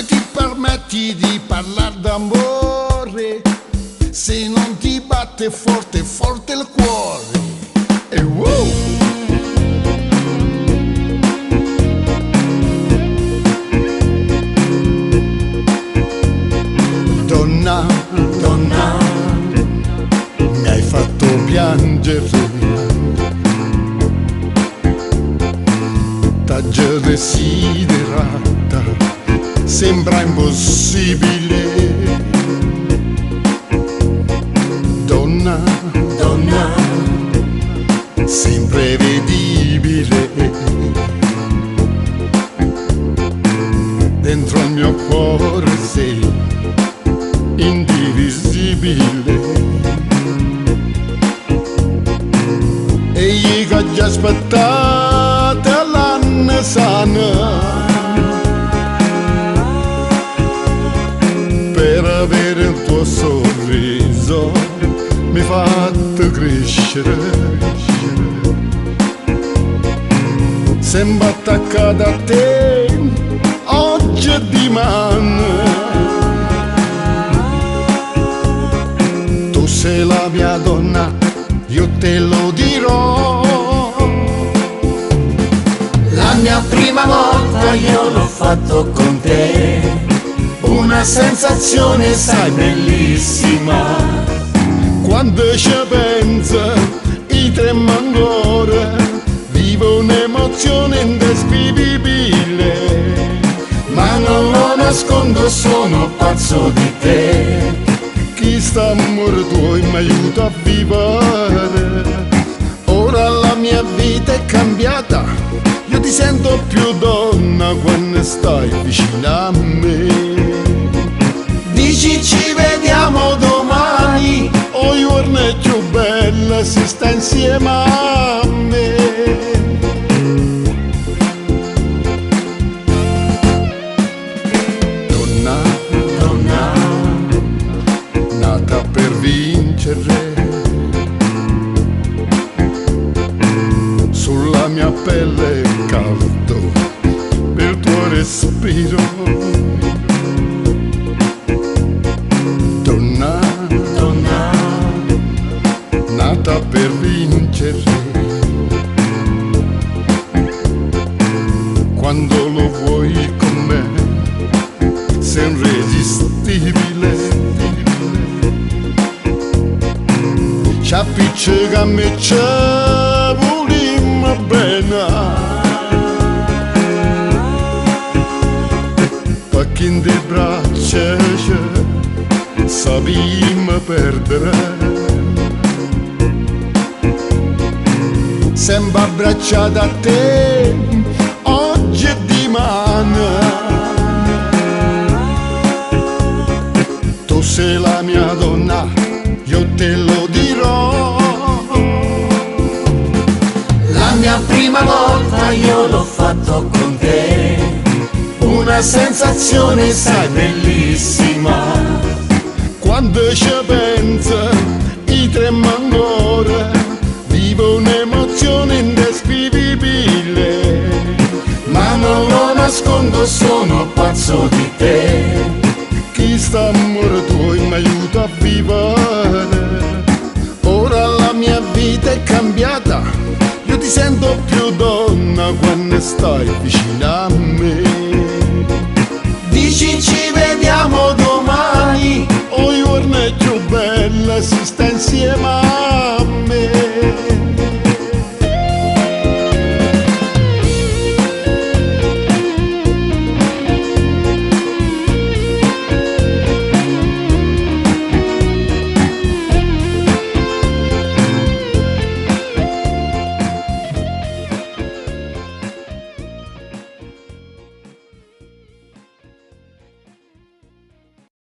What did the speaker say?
Come ti permetti di parlare d'amore se non ti batte forte forte il cuore? E wow! Donna, donna, mi hai fatto piangere, t'ha già desiderata, sembra impossibile. Donna, donna, sempre vedibile, dentro il mio cuore sei indivisibile. E io che già aspettate l'anno sana per avere il tuo sorriso, mi ha fatto crescere. Sembra attaccata a te oggi e dimani. Tu sei la mia donna, io te lo dirò. La mia prima volta io l'ho fatto con te, una sensazione sai bellissima. Quando ci penso, i tremo ancora, vivo un'emozione indescrivibile. Ma non lo nascondo, sono pazzo di te. Chi sta amore tuo mi aiuta a vivere. Ora la mia vita è cambiata, io ti sento più donna quando stai vicino a me. Dici ci vediamo domani, O giorno è più bella si sta insieme a me. Donna, donna, nata per vincere, sulla mia pelle caldo per il tuo respiro. Donna, donna, nata per vincere, quando lo vuoi con me sei irresistibile. Ci appiccica a me, ci volimmo bene, perché in te braccia sappiamo perdere. Sembra abbracciata a te oggi e dimani. Tu sei la mia donna, io te lo dirò. la mia prima volta io l'ho fatto con te, una sensazione sai bellissima. Quando ci penso, i tremo ancora, vivo un'emozione indescrivibile. Ma non lo nascondo, sono pazzo